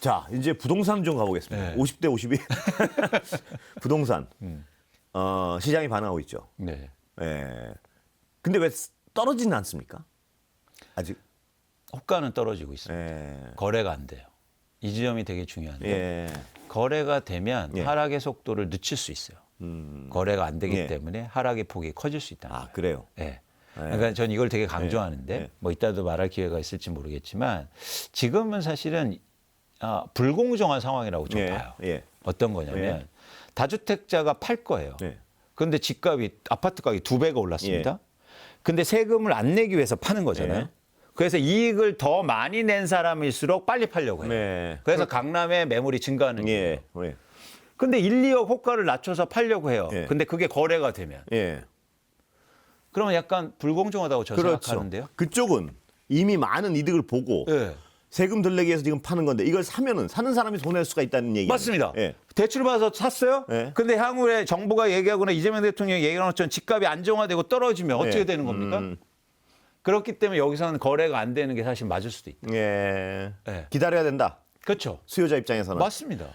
자, 이제 부동산 좀 가보겠습니다. 네. 50대 52. 부동산. 시장이 반응하고 있죠. 네. 예. 근데 왜 떨어지는 않습니까? 아직. 호가는 떨어지고 있습니다. 예. 거래가 안 돼요. 이 지점이 되게 중요한데 예. 거래가 되면 예. 하락의 속도를 늦출 수 있어요. 거래가 안 되기 예. 때문에 하락의 폭이 커질 수 있다는 아, 거예요. 그래요? 예. 그러니까 전 이걸 되게 강조하는데 예. 뭐 이따도 말할 기회가 있을지 모르겠지만 지금은 사실은 불공정한 상황이라고 좀 예. 봐요. 예. 어떤 거냐면 다주택자가 팔 거예요. 예. 그런데 집값이 아파트 가격이 2배가 올랐습니다. 근데 세금을 안 내기 위해서 파는 거잖아요. 예. 그래서 이익을 더 많이 낸 사람일수록 빨리 팔려고 해요. 네. 그래서 강남의 매물이 증가하는 거예요. 예. 예. 근데 1, 2억 호가를 낮춰서 팔려고 해요. 예. 근데 그게 거래가 되면 예. 그러면 약간 불공정하다고 저는 그렇죠. 생각하는데요. 그쪽은 이미 많은 이득을 보고 예. 세금 덜 내기 위해서 지금 파는 건데 이걸 사면은 사는 사람이 손해낼 수가 있다는 얘기. 맞습니다. 예. 대출 받아서 샀어요. 예. 근데 향후에 정부가 얘기하거나 이재명 대통령이 얘기하는 것처럼 집값이 안정화되고 떨어지면 어떻게 예. 되는 겁니까? 그렇기 때문에 여기서는 거래가 안 되는 게 사실 맞을 수도 있다. 예. 예. 기다려야 된다. 그렇죠. 수요자 입장에서는. 맞습니다.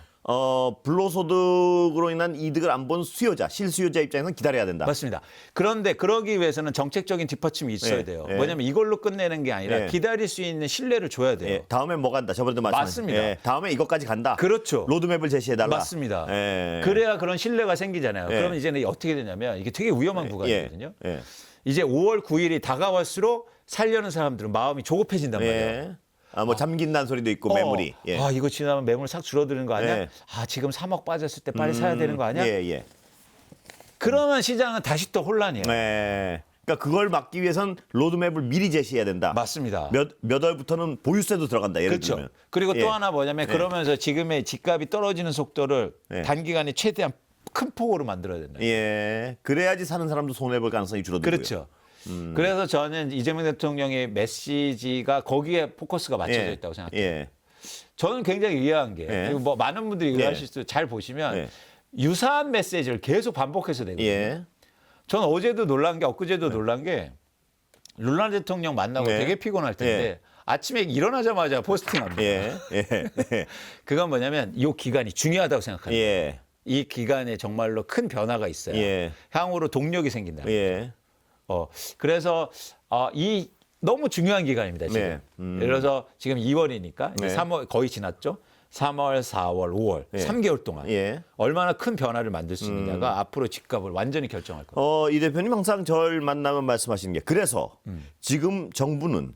불로소득으로 인한 이득을 안 본 수요자, 실수요자 입장에서는 기다려야 된다. 맞습니다. 그런데 그러기 위해서는 정책적인 뒷받침이 있어야 예, 돼요. 예. 뭐냐면 이걸로 끝내는 게 아니라 예. 기다릴 수 있는 신뢰를 줘야 돼요. 예. 다음에 뭐 간다. 저번에도 말씀하신. 맞습니다. 예. 다음에 이것까지 간다. 그렇죠. 로드맵을 제시해달라. 맞습니다. 예. 그래야 그런 신뢰가 생기잖아요. 예. 그러면 이제는 어떻게 되냐면 이게 되게 위험한 구간이거든요. 예. 이제 5월 9일이 다가갈수록 살려는 사람들은 마음이 조급해진단 말이에요. 예. 뭐 잠긴다는 소리도 있고 매물이. 예. 이거 지나면 매물 싹 줄어드는 거 아니야? 예. 지금 3억 빠졌을 때 빨리 사야 되는 거 아니야? 예, 예. 그러면 시장은 다시 또 혼란이에요. 예. 그러니까 그걸 막기 위해선 로드맵을 미리 제시해야 된다. 맞습니다. 몇 월부터는 보유세도 들어간다. 예를 그렇죠. 들면. 그리고 예. 또 하나 뭐냐면 그러면서 지금의 집값이 떨어지는 속도를 예. 단기간에 최대한 큰 폭으로 만들어야 된다. 예. 그래야지 사는 사람도 손해 볼 가능성이 줄어들고요. 그렇죠. 그래서 저는 이재명 대통령의 메시지가 거기에 포커스가 맞춰져 예. 있다고 생각해요. 예. 저는 굉장히 의아한 게 예. 그리고 뭐 많은 분들이 예. 의아하실 수도 잘 보시면 예. 유사한 메시지를 계속 반복해서 내거든요. 예. 저는 어제도 놀란 게 엊그제도 놀란 게 룰라 대통령 만나고 네. 되게 피곤할 텐데 예. 아침에 일어나자마자 포스팅합니다. 예. 예. 그건 뭐냐면 이 기간이 중요하다고 생각합니다. 예. 이 기간에 정말로 큰 변화가 있어요. 예. 향후로 동력이 생긴다. 예. 그래서 이 너무 중요한 기간입니다. 지금. 네. 예를 들어서 지금 2월이니까 이제 네. 3월 거의 지났죠. 3월, 4월, 5월 예. 3개월 동안 예. 얼마나 큰 변화를 만들 수 있느냐가 앞으로 집값을 완전히 결정할 겁니다. 이 대표님 항상 절 만나면 말씀하시는 게 그래서 지금 정부는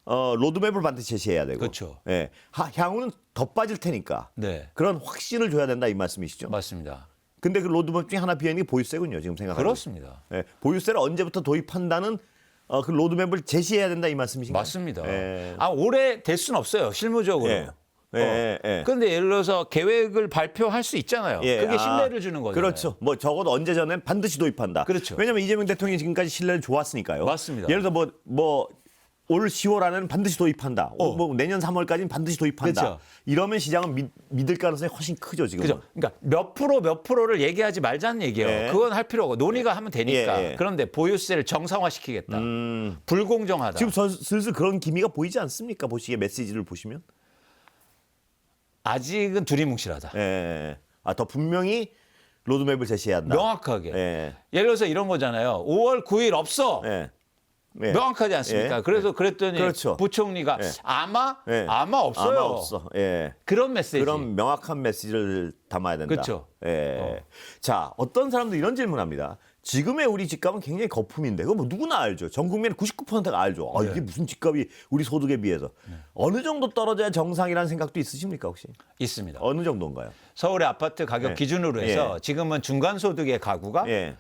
로드맵을 반드시 제시해야 되고 그렇죠. 예. 향후는 더 빠질 테니까 네, 그런 확신을 줘야 된다 이 말씀이시죠. 맞습니다. 근데 그 로드맵 중에 하나 비어 있는 게 보유세군요. 지금 생각하면. 그렇습니다. 예. 보유세를 언제부터 도입한다는 그 로드맵을 제시해야 된다 이 말씀이신가요? 맞습니다. 예. 올해 될 수는 없어요. 실무적으로. 예. 예. 예. 그런데 예를 들어서 계획을 발표할 수 있잖아요. 예. 그게 신뢰를 주는 거잖아요. 그렇죠. 뭐 적어도 언제 전엔 반드시 도입한다. 그렇죠. 왜냐하면 이재명 대통령이 지금까지 신뢰를 좋았으니까요. 맞습니다. 예를 들어 뭐 올 10월 안에는 반드시 도입한다. 뭐 내년 3월까지는 반드시 도입한다. 그렇죠. 이러면 시장은 믿을 가능성이 훨씬 크죠 지금. 그죠? 그러니까 몇 프로를 얘기하지 말자는 얘기예요. 예. 그건 할 필요가 없고 논의가 하면 되니까. 예, 예. 그런데 보유세를 정상화시키겠다. 불공정하다. 지금 슬슬 그런 기미가 보이지 않습니까? 보시기에 메시지를 보시면. 아직은 두리뭉실하다. 예. 더 분명히 로드맵을 제시해야 한다. 명확하게. 예. 예를 들어서 이런 거잖아요. 5월 9일 없어. 예. 예. 명확하지 않습니까? 예. 그래서 그랬더니 그렇죠. 부총리가 예. 아마 예. 없어요. 아마 없어. 예. 그런 메시지. 그런 명확한 메시지를 담아야 된다. 그렇죠. 예. 자, 어떤 사람도 이런 질문합니다. 지금의 우리 집값은 굉장히 거품인데, 그거 뭐 누구나 알죠. 전 국민의 99%가 알죠. 이게 무슨 집값이 우리 소득에 비해서 어느 정도 떨어져야 정상이라는 생각도 있으십니까 혹시? 있습니다. 어느 정도인가요? 서울의 아파트 가격 예. 기준으로 해서 지금은 중간소득의 가구가 예.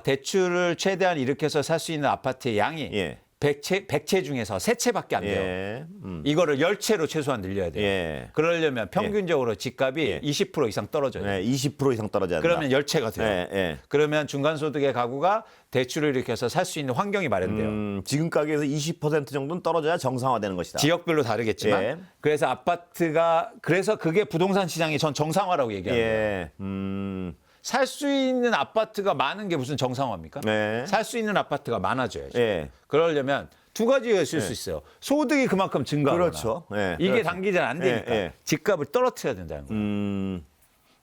대출을 최대한 일으켜서 살 수 있는 아파트의 양이 예. 100채 중에서 3채밖에 안 돼요. 예. 이거를 10채로 최소한 늘려야 돼요. 예. 그러려면 평균적으로 집값이 예. 20% 이상 떨어져요. 네, 20% 이상 떨어져야 된다. 그러면 10채가 돼요. 예. 예. 그러면 중간소득의 가구가 대출을 일으켜서 살 수 있는 환경이 마련돼요. 지금 가격에서 20% 정도는 떨어져야 정상화되는 것이다. 지역별로 다르겠지만 예. 그래서 그래서 그게 부동산 시장이 전 정상화라고 얘기합니다. 예. 살 수 있는 아파트가 많은 게 무슨 정상화입니까? 네. 살 수 있는 아파트가 많아져야죠. 예. 그러려면 두 가지가 있을 수 있어요. 소득이 그만큼 증가하거나 그렇죠. 네, 이게 그렇죠. 단기 잘 안 되니까 네, 네. 집값을 떨어뜨려야 된다는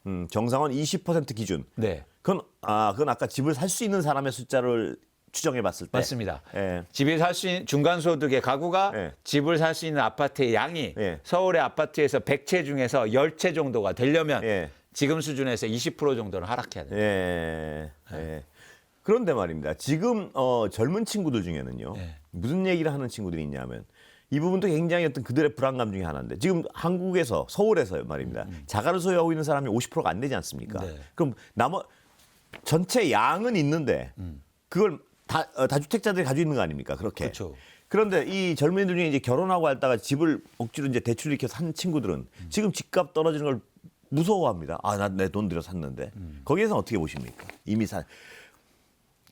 거예요. 정상은 20% 기준. 네. 그건 아까 집을 살 수 있는 사람의 숫자를 추정해 봤을 때. 맞습니다. 예. 집에 살 수 있는 중간소득의 가구가 예. 집을 살 수 있는 아파트의 양이 예. 서울의 아파트에서 100채 중에서 10채 정도가 되려면 예. 지금 수준에서 20% 정도는 하락해야 돼요. 예. 예. 그런데 말입니다. 지금 젊은 친구들 중에는요. 예. 무슨 얘기를 하는 친구들이 있냐면 이 부분도 굉장히 어떤 그들의 불안감 중에 하나인데 지금 한국에서 서울에서 말입니다. 자가를 소유하고 있는 사람이 50%가 안 되지 않습니까? 네. 그럼 전체 양은 있는데 그걸 다주택자들이 가지고 있는 거 아닙니까? 그렇게. 그렇죠. 그런데 이 젊은이들 중에 이제 결혼하고 하다가 집을 억지로 이제 대출을 이렇게 산 친구들은 지금 집값 떨어지는 걸 무서워합니다. 나 내 돈 들여 샀는데. 거기에서는 어떻게 보십니까? 이미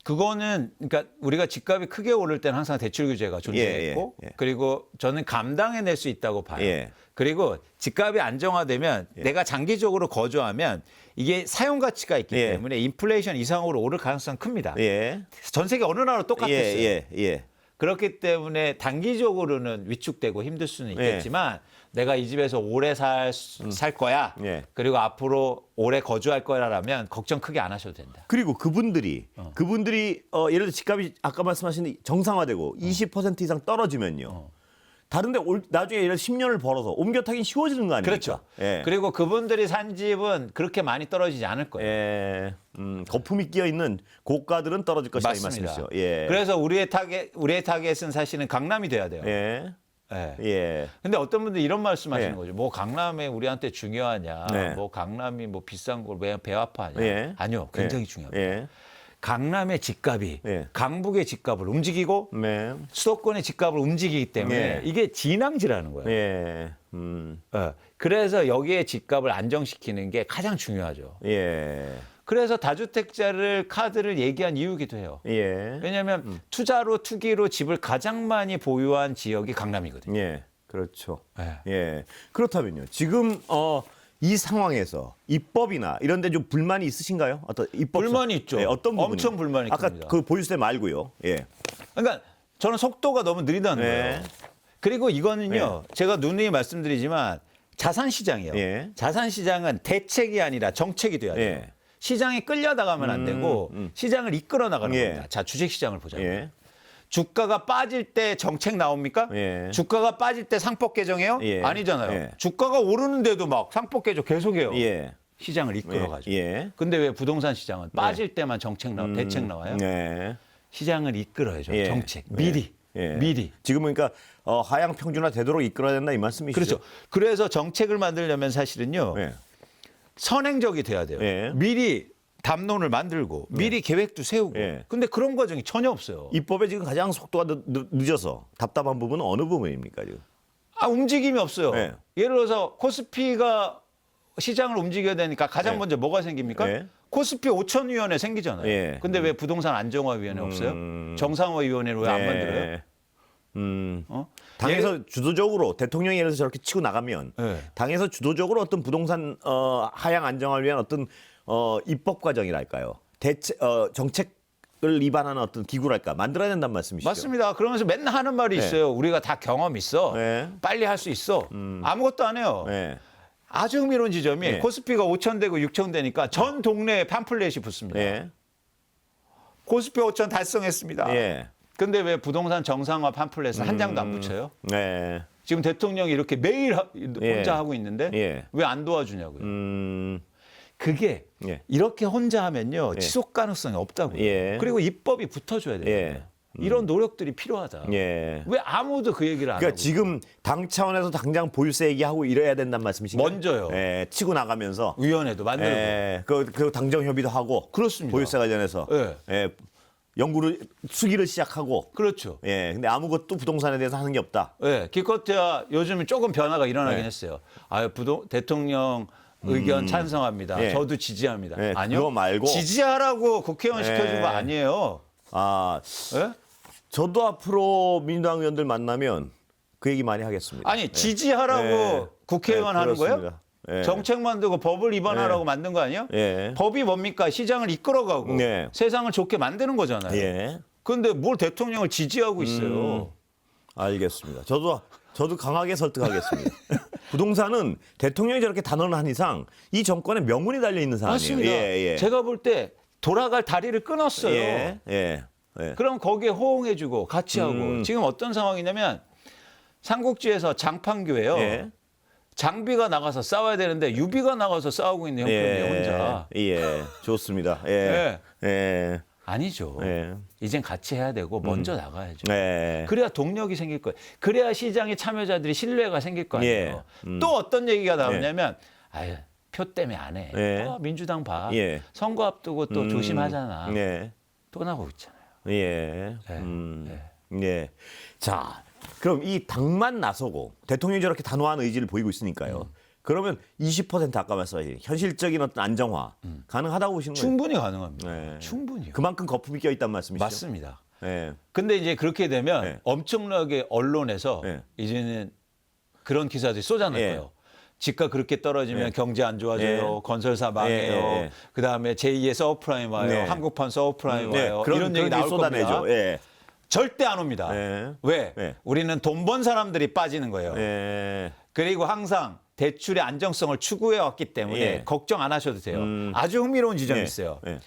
그거는 그러니까 우리가 집값이 크게 오를 때는 항상 대출 규제가 존재했고 예, 예. 그리고 저는 감당해낼 수 있다고 봐요. 예. 그리고 집값이 안정화되면 내가 장기적으로 거주하면 이게 사용 가치가 있기 예. 때문에 인플레이션 이상으로 오를 가능성이 큽니다. 예. 전 세계 어느 나라도 똑같았어요. 예. 그렇기 때문에 단기적으로는 위축되고 힘들 수는 있겠지만 내가 이 집에서 오래 살 거야. 예. 그리고 앞으로 오래 거주할 거라면 걱정 크게 안 하셔도 된다. 그리고 그분들이 예를 들어 집값이 아까 말씀하신 정상화되고 20% 이상 떨어지면요. 다른데 나중에 예를 들어 10년을 벌어서 옮겨 타긴 쉬워지는 거 아닙니까? 그렇죠. 예. 그리고 그분들이 산 집은 그렇게 많이 떨어지지 않을 거예요. 예. 거품이 끼어 있는 고가들은 떨어질 것이다 이 맞습니다. 말씀이시죠. 예. 그래서 우리의 타겟은 사실은 강남이 돼야 돼요. 예. 예. 예. 근데 어떤 분들 이런 말씀하시는 예. 거죠. 뭐 강남에 우리한테 중요하냐? 네. 뭐 강남이 뭐 비싼 걸 왜 배 아파하냐? 예. 아니요, 굉장히 중요합니다. 예. 강남의 집값이 예. 강북의 집값을 움직이고 네. 수도권의 집값을 움직이기 때문에 예. 이게 진앙지라는 거예요. 예. 그래서 여기에 집값을 안정시키는 게 가장 중요하죠. 예. 그래서 다주택자를 카드를 얘기한 이유기도 해요. 예. 왜냐하면 투기로 집을 가장 많이 보유한 지역이 강남이거든요. 예. 그렇죠. 예. 예. 그렇다면요. 지금 이 상황에서 입법이나 이런 데 좀 불만이 있으신가요? 어떤 입법 불만이 있죠. 예, 어떤 부분이? 엄청 불만이 아까 큽니다. 그 보유세 말고요. 예. 그러니까 저는 속도가 너무 느리다는 네. 거예요. 그리고 이거는요. 제가 누누이 말씀드리지만 자산 시장이에요. 예. 자산 시장은 대책이 아니라 정책이 돼야 돼요. 예. 시장이 끌려나가면 안 되고 시장을 이끌어 나가는 예. 겁니다. 자, 주식 시장을 보자고요. 예. 주가가 빠질 때 정책 나옵니까? 예. 주가가 빠질 때 상법 개정해요? 예. 아니잖아요. 예. 주가가 오르는데도 막 상법 개정 계속해요. 예. 시장을 이끌어가지고. 예. 근데 왜 부동산 시장은 빠질 때만 대책 나와요? 네. 시장을 이끌어야죠. 예. 정책. 미리. 예. 미리. 지금은 그러니까 하향 평준화 되도록 이끌어야 된다 이 말씀이시죠? 그렇죠. 그래서 정책을 만들려면 사실은요. 예. 선행적이 돼야 돼요. 예. 미리 담론을 만들고 미리 계획도 세우고. 예. 근데 그런 과정이 전혀 없어요. 입법에 지금 가장 속도가 늦어서 답답한 부분은 어느 부분입니까 지금? 움직임이 없어요. 예. 예를 들어서 코스피가 시장을 움직여야 되니까 가장 예. 먼저 뭐가 생깁니까? 예. 코스피 5천위원회 생기잖아요. 예. 근데 왜 부동산안정화위원회 없어요? 정상화위원회를 왜 안 만들어요? 당에서 주도적으로 대통령이 예를 들어서 저렇게 치고 나가면 예. 당에서 주도적으로 어떤 부동산 하향 안정을 위한 어떤 입법 과정이랄까요? 정책을 위반하는 어떤 기구랄까 만들어야 된다는 말씀이시죠? 맞습니다. 그러면서 맨날 하는 말이 있어요. 우리가 다 경험 있어. 네. 빨리 할 수 있어. 아무것도 안 해요. 네. 아주 흥미로운 지점이 네. 코스피가 5천 되고 6천 되니까 전 동네에 팜플렛이 붙습니다. 예. 코스피 5천 달성했습니다. 예. 근데 왜 부동산 정상화 팜플렛을 한 장도 안 붙여요? 네. 지금 대통령이 이렇게 매일 혼자 예. 하고 있는데 예. 왜 안 도와주냐고요. 그게 예. 이렇게 혼자 하면요 지속 가능성이 없다고요. 예. 그리고 입법이 붙어줘야 돼요. 예. 이런 노력들이 필요하다. 예. 왜 아무도 그 얘기를 안 그러니까 하고 지금 당 차원에서 당장 보유세 얘기하고 이래야 된다는 말씀이신가요? 먼저요. 예. 치고 나가면서 위원회도 만들고 예. 그 당정 협의도 하고 그렇습니다. 보유세 관련해서 예. 예. 연구를 수기를 시작하고 그렇죠. 예. 근데 아무것도 부동산에 대해서 하는 게 없다. 예, 기껏해야 요즘 조금 변화가 일어나긴 네. 했어요. 대통령 의견 찬성합니다. 예. 저도 지지합니다. 예, 아니요. 그거 말고. 지지하라고 국회의원 예. 시켜준 거 아니에요. 예? 저도 앞으로 민주당 의원들 만나면 그 얘기 많이 하겠습니다. 아니 지지하라고 예. 국회의원 예, 하는 거예요? 그렇습니다. 예. 정책 만들고 법을 위반하라고 예. 만든 거 아니에요? 예. 법이 뭡니까? 시장을 이끌어가고 예. 세상을 좋게 만드는 거잖아요. 예. 그런데 뭘 대통령을 지지하고 있어요. 알겠습니다. 저도 강하게 설득하겠습니다. 부동산은 대통령이 저렇게 단언을 한 이상 이 정권의 명운이 달려 있는 사안이에요. 맞습니다. 예. 제가 볼 때 돌아갈 다리를 끊었어요. 예. 그럼 거기에 호응해주고 같이 하고 지금 어떤 상황이냐면 삼국지에서 장판교예요. 예. 장비가 나가서 싸워야 되는데 유비가 나가서 싸우고 있는 형편이에요, 혼자. 예. 좋습니다. 예. 아니죠. 예. 이젠 같이 해야 되고 먼저 나가야죠. 예. 그래야 동력이 생길 거예요. 그래야 시장의 참여자들이 신뢰가 생길 거 아니에요. 예. 또 어떤 얘기가 나오냐면 아유, 표 때문에 안 해. 예. 민주당 봐. 예. 선거 앞두고 또 조심하잖아. 예. 또 나오고 있잖아요. 예. 네. 예. 자, 그럼 이 당만 나서고 대통령이 저렇게 단호한 의지를 보이고 있으니까요. 그러면 20% 아까 말씀하신 현실적인 어떤 안정화 가능하다고 보시는 거예요? 충분히 가능합니다. 네. 충분히요. 그만큼 거품이 껴 있단 말씀이시죠? 맞습니다. 예. 근데 이제 그렇게 되면 네. 엄청나게 언론에서 네. 이제는 그런 기사들이 쏟아낼 예. 거예요. 집값 그렇게 떨어지면 예. 경제 안 좋아져요. 예. 건설사 망해요. 예. 그다음에 제2의 서브프라임 와요. 네. 한국판 서브프라임 와요. 그런 이런 얘기 게 나올 쏟아내죠. 겁니다. 예. 절대 안 옵니다. 예. 왜? 예. 우리는 돈 번 사람들이 빠지는 거예요. 예. 그리고 항상 대출의 안정성을 추구해 왔기 때문에 예. 걱정 안 하셔도 돼요. 아주 흥미로운 지점이 예. 있어요. 예.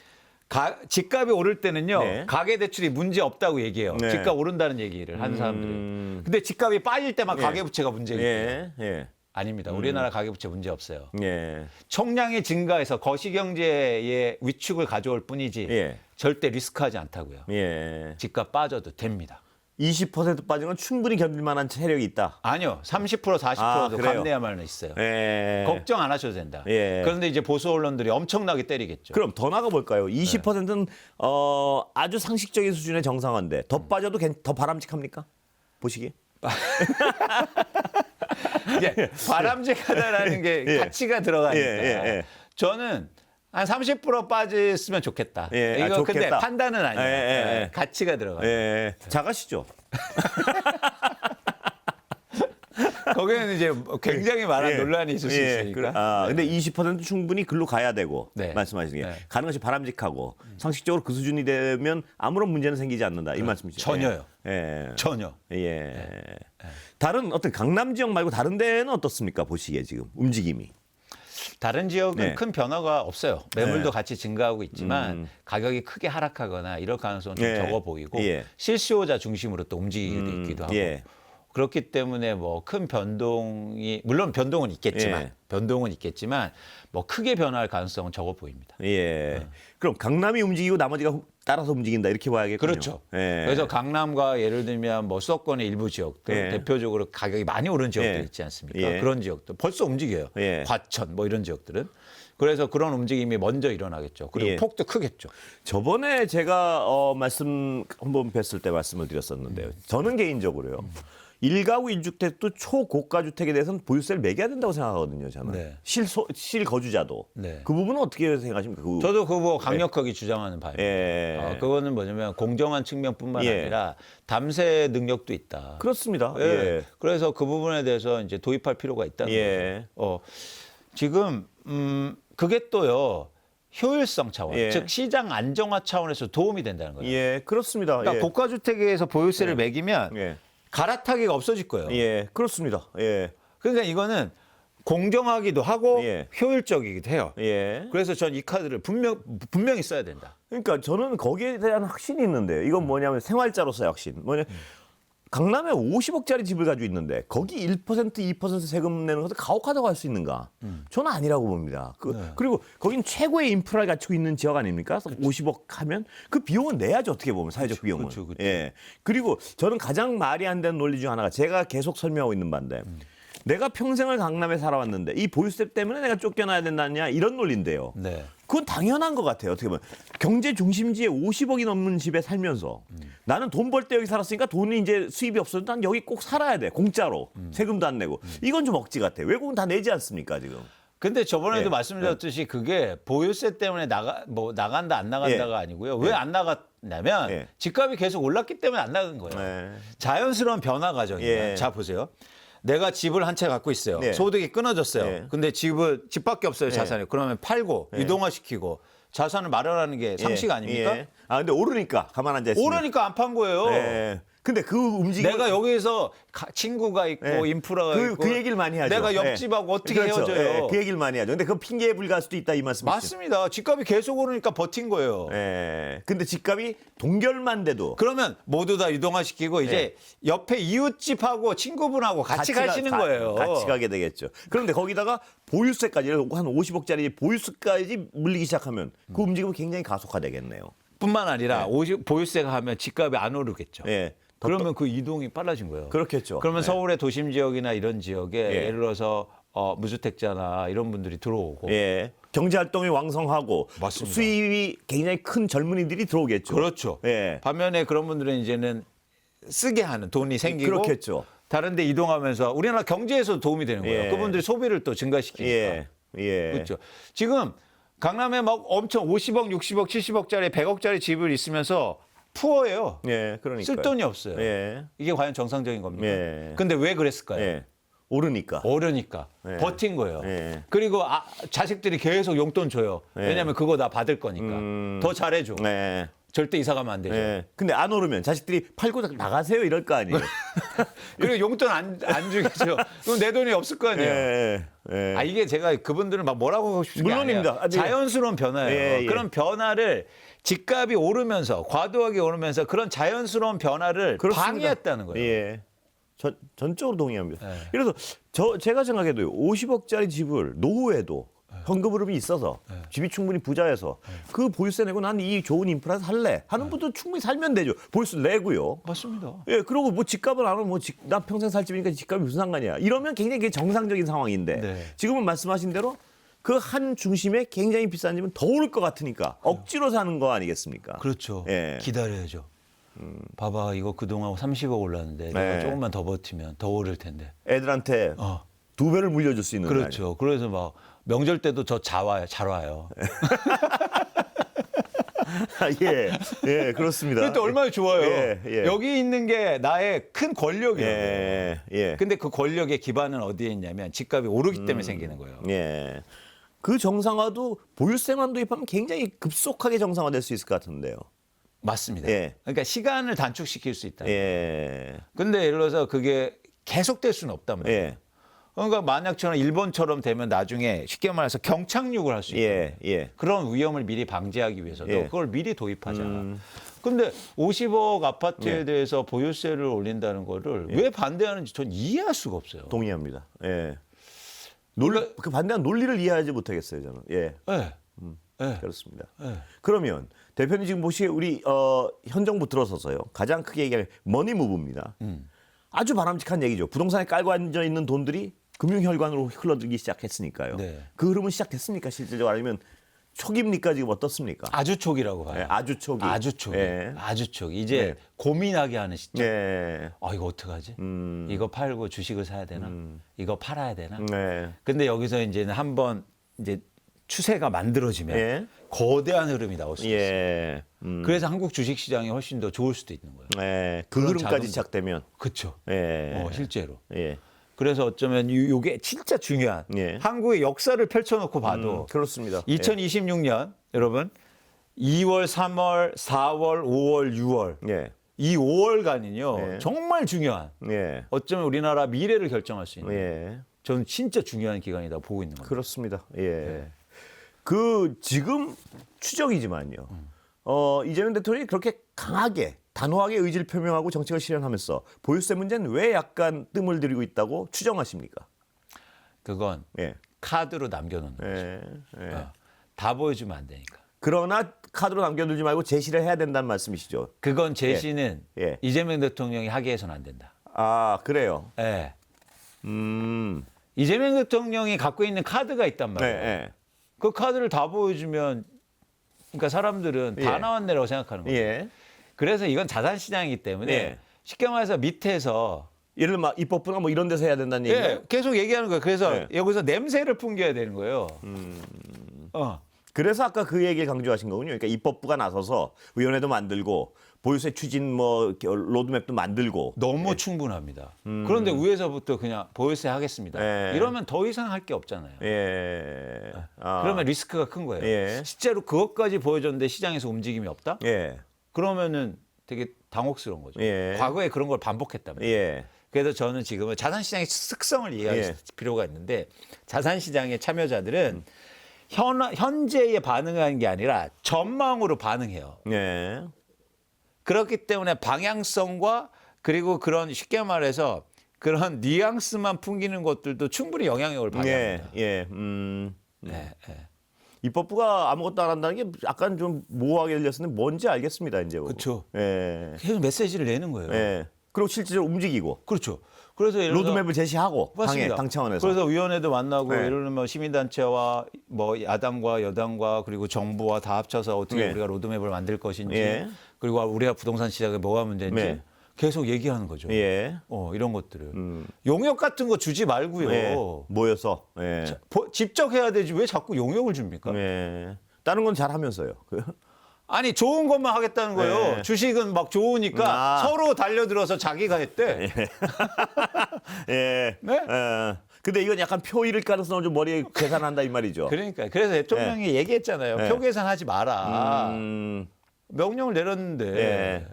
집값이 오를 때는요. 네. 가계 대출이 문제 없다고 얘기해요. 네. 집값 오른다는 얘기를 하는 사람들은. 근데 집값이 빠질 때만 예. 가계 부채가 문제예요. 예. 예. 아닙니다. 우리나라 가계 부채 문제 없어요. 예. 총량이 증가해서 거시경제의 위축을 가져올 뿐이지 예. 절대 리스크하지 않다고요. 예. 집값 빠져도 됩니다. 20% 빠진 건 충분히 견딜 만한 체력이 있다. 아니요. 30% 40%도 아, 그래요? 감내야만 있어요. 예. 걱정 안 하셔도 된다. 예. 그런데 이제 보수 언론들이 엄청나게 때리겠죠. 그럼 더 나가 볼까요? 20%는 아주 상식적인 수준의 정상화인데 더 빠져도 더 바람직합니까? 보시기. 이게 바람직하다라는 게 예. 가치가 들어가니까. 예. 저는 한 30% 빠졌으면 좋겠다. 예, 이거 근데 좋겠다. 판단은 아니에요. 예. 가치가 들어가요. 예. 작아시죠? 거기에는 이제 굉장히 많은 예. 논란이 있을 수 있으니까. 근데 20% 충분히 글로 가야 되고 네. 말씀하시는 게 네. 가는 것이 바람직하고 상식적으로 그 수준이 되면 아무런 문제는 생기지 않는다 이 말씀이시죠? 전혀요. 예. 전혀. 예. 다른 어떤 강남 지역 말고 다른 데는 어떻습니까? 보시기에 지금 움직임이. 다른 지역은 네. 큰 변화가 없어요. 매물도 네. 같이 증가하고 있지만 가격이 크게 하락하거나 이럴 가능성은 좀 예. 적어 보이고 예. 실수요자 중심으로 또 움직이기도 있기도 하고 예. 그렇기 때문에 뭐 큰 변동이 물론 변동은 있겠지만 뭐 크게 변화할 가능성은 적어 보입니다. 예. 그럼 강남이 움직이고 나머지가 따라서 움직인다 이렇게 봐야겠군요. 그렇죠. 예. 그래서 강남과 예를 들면 뭐 수도권의 일부 지역들 예. 대표적으로 가격이 많이 오른 지역들 예. 있지 않습니까? 예. 그런 지역들 벌써 움직여요. 예. 과천 뭐 이런 지역들은. 그래서 그런 움직임이 먼저 일어나겠죠. 그리고 예. 폭도 크겠죠. 저번에 제가 말씀 한번 뵀을 때 말씀을 드렸었는데요. 저는 개인적으로요. 일가구 1주택도 초고가 주택에 대해서는 보유세를 매겨야 된다고 생각하거든요. 저는. 네. 실거주자도. 네. 그 부분은 어떻게 생각하십니까? 저도 그거 강력하게 주장하는 바입니다. 예. 그거는 뭐냐면 공정한 측면뿐만 예. 아니라 담세 능력도 있다. 그렇습니다. 예. 예. 그래서 그 부분에 대해서 이제 도입할 필요가 있다는 예. 거죠. 지금 그게 또요. 효율성 차원, 예. 즉 시장 안정화 차원에서 도움이 된다는 거예요. 예. 그렇습니다. 그러니까 예. 고가 주택에서 보유세를 매기면 예. 갈아타기가 없어질 거예요. 예. 그렇습니다. 예. 그러니까 이거는 공정하기도 하고 예. 효율적이기도 해요. 예. 그래서 전 이 카드를 분명히 써야 된다. 그러니까 저는 거기에 대한 확신이 있는데요. 이건 뭐냐면 생활자로서의 확신. 강남에 50억짜리 집을 가지고 있는데 거기 1% 2% 세금 내는 것을 가혹하다고 할 수 있는가? 저는 아니라고 봅니다. 그리고 거긴 최고의 인프라를 갖추고 있는 지역 아닙니까? 50억 하면 그 비용은 내야죠. 어떻게 보면 사회적 비용은. 그렇죠. 예. 그리고 저는 가장 말이 안 되는 논리 중 하나가 제가 계속 설명하고 있는 바인데 내가 평생을 강남에 살아왔는데 이 보유세 때문에 내가 쫓겨나야 된다냐 이런 논리인데요. 네. 그건 당연한 것 같아요. 어떻게 보면 경제 중심지에 50억이 넘는 집에 살면서 나는 돈 벌 때 여기 살았으니까 돈이 이제 수입이 없어도 난 여기 꼭 살아야 돼. 공짜로 세금도 안 내고 이건 좀 억지 같아. 외국은 다 내지 않습니까 지금? 근데 저번에도 예. 말씀드렸듯이 그게 보유세 때문에 나간다 안 나간다가 아니고요. 왜 안 나갔냐면 예. 집값이 계속 올랐기 때문에 안 나간 거예요. 예. 자연스러운 변화 과정이에요. 예. 자 보세요. 내가 집을 한 채 갖고 있어요. 예. 소득이 끊어졌어요. 예. 근데 집밖에 없어요, 자산이. 그러면 팔고 이동화시키고 자산을 마련하는 게 상식 아닙니까? 예. 아 근데 오르니까 가만 앉아 있으면. 오르니까 안 판 거예요. 예. 근데 그 움직임 내가 여기서 친구가 있고 예. 인프라가 있고 그 얘기를 많이 하죠. 내가 옆집하고 어떻게 그렇죠. 헤어져요? 그 얘기를 많이 하죠. 근데 그 핑계에 불과할 수도 있다 이 말씀이시죠. 맞습니다. 집값이 계속 오르니까 버틴 거예요. 근데 집값이 동결만 돼도 그러면 모두 다 유동화시키고 이제 옆에 이웃집하고 친구분하고 같이 가시는 거예요. 같이 가게 되겠죠. 그런데 거기다가 보유세까지 한 50억짜리 보유세까지 물리기 시작하면 그 움직임은 굉장히 가속화되겠네요. 뿐만 아니라 보유세가 하면 집값이 안 오르겠죠. 예. 그러면 그 이동이 빨라진 거예요. 그렇겠죠. 그러면 예. 서울의 도심 지역이나 이런 지역에 예. 예를 들어서 무주택자나 이런 분들이 들어오고 예. 경제 활동이 왕성하고 맞습니다. 수입이 굉장히 큰 젊은이들이 들어오겠죠. 그렇죠. 예. 반면에 그런 분들은 이제는 쓰게 하는 돈이 생기고 그렇겠죠. 다른 데 이동하면서 우리나라 경제에서 도움이 되는 거예요. 예. 그분들이 소비를 또 증가시키니까. 예. 그렇죠. 지금 강남에 막 엄청 50억, 60억, 70억짜리, 100억짜리 집을 있으면서 푸어예요. 예. 그러니까 쓸 돈이 없어요. 예. 이게 과연 정상적인 겁니까? 예. 근데 왜 그랬을까요? 예. 오르니까. 어려니까 예. 버틴 거예요. 예. 그리고 자식들이 계속 용돈 줘요. 예. 왜냐하면 그거 나 받을 거니까. 더 잘해줘. 예. 절대 이사 가면 안 되죠. 예. 근데 안 오르면 자식들이 팔고 나가세요 이럴 거 아니에요. 그리고 용돈 안 주겠죠. 그럼 내 돈이 없을 거 아니에요. 예. 예. 아 이게 제가 그분들을 막 뭐라고 하고 싶은 게 물론입니다. 아니에요. 아, 네. 자연스러운 변화예요. 예, 예. 그런 변화를 집값이 오르면서 과도하게 오르면서 그런 자연스러운 변화를 그렇습니다. 방해했다는 거예요. 예. 전적으로 동의합니다. 예. 그래서 제가 생각해도 50억짜리 집을 노후에도 현금 흐름이 있어서 집이 충분히 부자여서 그 보유세 내고 난 이 좋은 인프라 살래 하는 분도 충분히 살면 되죠. 보유세 내고요. 맞습니다. 예, 그리고 뭐 집값은 안 오면 나 평생 살 집이니까 집값이 무슨 상관이야. 이러면 굉장히 그게 정상적인 상황인데 네. 지금은 말씀하신 대로 그 한 중심에 굉장히 비싼 집은 더 오를 것 같으니까 억지로 사는 거 아니겠습니까? 그렇죠. 예. 기다려야죠. 봐봐 이거 그동안 30억 올랐는데 내가 네. 조금만 더 버티면 더 오를 텐데. 애들한테 어. 2배를 물려줄 수 있는 그렇죠. 그래서 막 명절 때도 잘 와요. 예, 예, 그렇습니다. 그때 얼마나 좋아요. 예, 예. 여기 있는 게 나의 큰 권력이에요. 예, 예. 근데 그 권력의 기반은 어디에 있냐면 집값이 오르기 때문에 생기는 거예요. 예. 그 정상화도 보유세만 도입하면 굉장히 급속하게 정상화될 수 있을 것 같은데요. 맞습니다. 예. 그러니까 시간을 단축시킬 수 있다. 예. 근데 예를 들어서 그게 계속될 수는 없단 말이에요. 예. 그러니까 만약처럼 일본처럼 되면 나중에 쉽게 말해서 경착륙을 할 수 있어요. 예. 예. 그런 위험을 미리 방지하기 위해서도 예. 그걸 미리 도입하자. 근데 50억 아파트에 예. 대해서 보유세를 올린다는 거를 왜 반대하는지 전 이해할 수가 없어요. 동의합니다. 예. 그러니까- 그 반대한 논리를 이해하지 못하겠어요, 저는. 예. 네. 네. 그렇습니다. 네. 그러면 대표님 지금 보시기에 우리 현 정부 들어서서요. 가장 크게 얘기하면 머니 무브입니다. 아주 바람직한 얘기죠. 부동산에 깔고 앉아 있는 돈들이 금융혈관으로 흘러들기 시작했으니까요. 네. 그 흐름은 시작됐습니까? 실질적으로 아니면 초기입니까? 지금 어떻습니까? 아주 초기라고 봐요. 예, 아주 초기. 아주 초기. 예. 아주 초기. 이제 네. 고민하게 하는 시점. 네. 이거 어떡하지? 이거 팔고 주식을 사야 되나? 이거 팔아야 되나? 네. 근데 여기서 이제는 한번 이제 추세가 만들어지면 예. 거대한 흐름이 나올 수 있어요. 예. 그래서 한국 주식 시장이 훨씬 더 좋을 수도 있는 거예요. 네. 그 그런 흐름까지 자금도. 시작되면. 그렇죠. 예. 실제로. 예. 그래서 어쩌면 요게 진짜 중요한 예. 한국의 역사를 펼쳐놓고 봐도 그렇습니다. 2026년 여러분 2월, 3월, 4월, 5월, 6월 예. 이 5월간은요 예. 정말 중요한 예. 어쩌면 우리나라 미래를 결정할 수 있는 예. 저는 진짜 중요한 기간이다 보고 있는 겁니다. 그렇습니다. 예. 그 지금 추정이지만요. 이재명 대통령이 그렇게 강하게 단호하게 의지를 표명하고 정책을 실현하면서 보유세 문제는 왜 약간 뜸을 들이고 있다고 추정하십니까? 그건 예. 카드로 남겨놓는 거죠. 예. 예. 다 보여주면 안 되니까. 그러나 카드로 남겨두지 말고 제시를 해야 된다는 말씀이시죠. 그건 제시는 예. 이재명 대통령이 하게 해서는 안 된다. 아, 그래요. 예. 음. 이재명 대통령이 갖고 있는 카드가 있단 네, 말이에요. 예. 그 카드를 다 보여주면 그러니까 사람들은 다 예. 나왔네라고 생각하는 거예요. 예. 그래서 이건 자산 시장이기 때문에 예. 쉽게 말해서 밑에서 예를 들면 입법부나 뭐 이런 데서 해야 된다는 얘기예요. 예, 계속 얘기하는 거예요. 그래서 예. 여기서 냄새를 풍겨야 되는 거예요. 그래서 아까 그 얘기를 강조하신 거군요. 그러니까 입법부가 나서서 위원회도 만들고 보유세 추진 뭐 이렇게 로드맵도 만들고. 너무 충분합니다. 그런데 위에서부터 그냥 보유세 하겠습니다. 예. 이러면 더 이상 할 게 없잖아요. 예. 아. 그러면 리스크가 큰 거예요. 예. 실제로 그것까지 보여줬는데 시장에서 움직임이 없다? 예. 그러면은 되게 당혹스러운 거죠. 예. 과거에 그런 걸 반복했단 말이에요. 예. 그래서 저는 지금은 자산시장의 특성을 이해할 예. 필요가 있는데 자산시장의 참여자들은 현재에 반응하는 게 아니라 전망으로 반응해요. 예. 그렇기 때문에 방향성과 그리고 그런 쉽게 말해서 그런 뉘앙스만 풍기는 것들도 충분히 영향력을 발휘합니다. 예. 네, 네. 입법부가 아무것도 안 한다는 게 약간 좀 모호하게 들렸는데 뭔지 알겠습니다, 이제. 그렇죠. 예. 계속 메시지를 내는 거예요. 예. 그리고 실제로 움직이고 그렇죠. 그래서 예를 들어서 로드맵을 제시하고 맞습니다. 당 차원에서. 그래서 위원회도 만나고 네. 예를 들면 시민단체와 뭐 야당과 여당과 그리고 정부와 다 합쳐서 어떻게 네. 우리가 로드맵을 만들 것인지 예. 그리고 우리가 부동산 시장에 뭐가 문제인지 네. 계속 얘기하는 거죠. 예. 이런 것들을 용역 같은 거 주지 말고요. 예. 모여서. 예. 직접 해야 되지 왜 자꾸 용역을 줍니까? 예. 다른 건 잘하면서요. 아니 좋은 것만 하겠다는 거예요. 네. 주식은 막 좋으니까 서로 달려들어서 자기가 했대. 예. 네? 예. 근데 이건 약간 표 잃을 가능성을 좀 머리에 계산한다 이 말이죠. 그러니까 그래서 대통령이 얘기했잖아요. 네. 표 계산하지 마라. 음. 명령을 내렸는데. 예.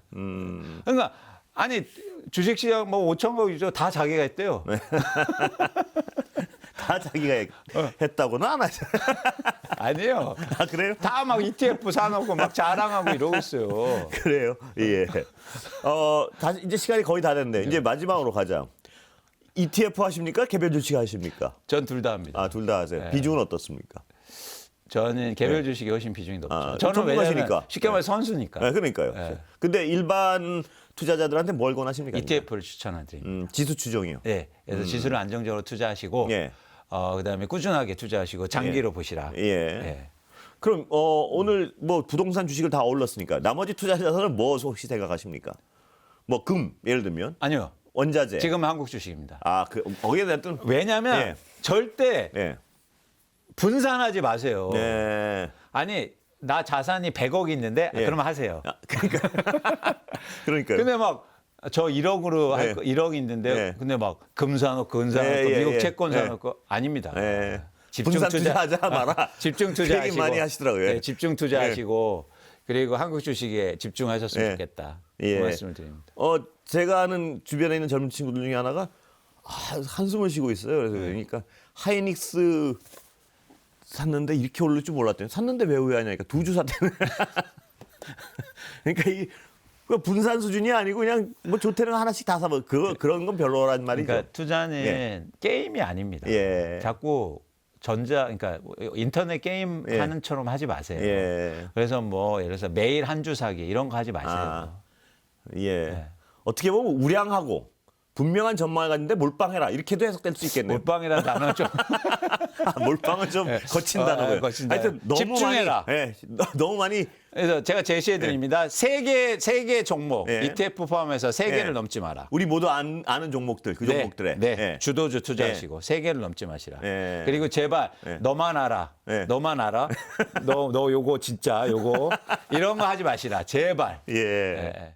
그러니까 아니 주식시장 뭐 5천 거 다 자기가 했대요. 다 자기가 했다고는 안 하죠. 아니에요. 아, 그래요? 다 막 ETF 사놓고 막 자랑하고 이러고 있어요. 그래요. 예. 다시 이제 시간이 거의 다 됐는데 이제 마지막으로 가자. ETF 하십니까? 개별 주식 하십니까? 전 둘 다 합니다. 아, 둘 다 하세요. 네. 비중은 어떻습니까? 저는 개별 주식이 훨씬 비중이 높죠. 아, 저는 왜냐면 전문가시니까. 쉽게 말해 선수니까. 네, 그러니까요. 네. 근데 일반 투자자들한테 뭘 권하십니까? ETF를 추천드립니다. 지수 추종이요. 네, 그래서 지수를 안정적으로 투자하시고, 예. 그다음에 꾸준하게 투자하시고 장기로 보시라. 예. 예. 그럼 오늘 뭐 부동산 주식을 다 올랐으니까 나머지 투자자들은 뭐 혹시 생각하십니까? 뭐 금 예를 들면 아니요, 원자재. 지금은 한국 주식입니다. 거기에 대한 또 왜냐하면 예. 절대 예. 분산하지 마세요. 네. 아니 나 자산이 100억 있는데 예. 그러면 하세요. 그러니까요. 근데 막 저 1억으로 네. 1억 있는데 네. 근데 막 금 사놓고 은 사놓고 예, 예, 미국 예. 채권 예. 사놓고 아닙니다. 예. 집중 분산 투자하자 마라. 집중 그 얘기 투자하시고 많이 하시더라고요. 네, 집중 투자하시고 그리고 한국 주식에 집중하셨으면 예. 좋겠다. 예. 그 말씀을 드립니다. 제가 아는 주변에 있는 젊은 친구들 중에 하나가 한숨을 쉬고 있어요. 그래서 그러니까 하이닉스 샀는데 이렇게 오를 줄 몰랐대요. 샀는데 왜 후회하냐니까 두 주 샀대는. 그러니까 그 분산 수준이 아니고 그냥 뭐 좋대는 하나씩 다 사버. 그런 건 별로란 말이죠. 그러니까 투자는 예. 게임이 아닙니다. 예. 자꾸 그러니까 인터넷 게임 예. 하는처럼 하지 마세요. 예. 그래서 뭐 예를 들어서 매일 한 주 사기 이런 거 하지 마세요. 아, 예. 네. 어떻게 보면 우량하고 분명한 전망을 가졌는데 몰빵해라 이렇게도 해석될 수 있겠네요. 몰빵이라는 단어 좀 몰빵은 좀 거친 단어고요. 거친다. 하여튼 너무 집중해라. 많이, 예, 너무 많이 그래서 제가 제시해 드립니다. 세 개 종목 예. ETF 포함해서 세 개를 예. 넘지 마라. 우리 모두 아는 종목들 그 종목들에. 네. 예. 주도주 투자하시고 세 개를 넘지 마시라. 예. 그리고 제발 예. 너만 알아. 예. 너만 알아. 너 요거 진짜 요거 이런 거 하지 마시라. 제발. 예. 예.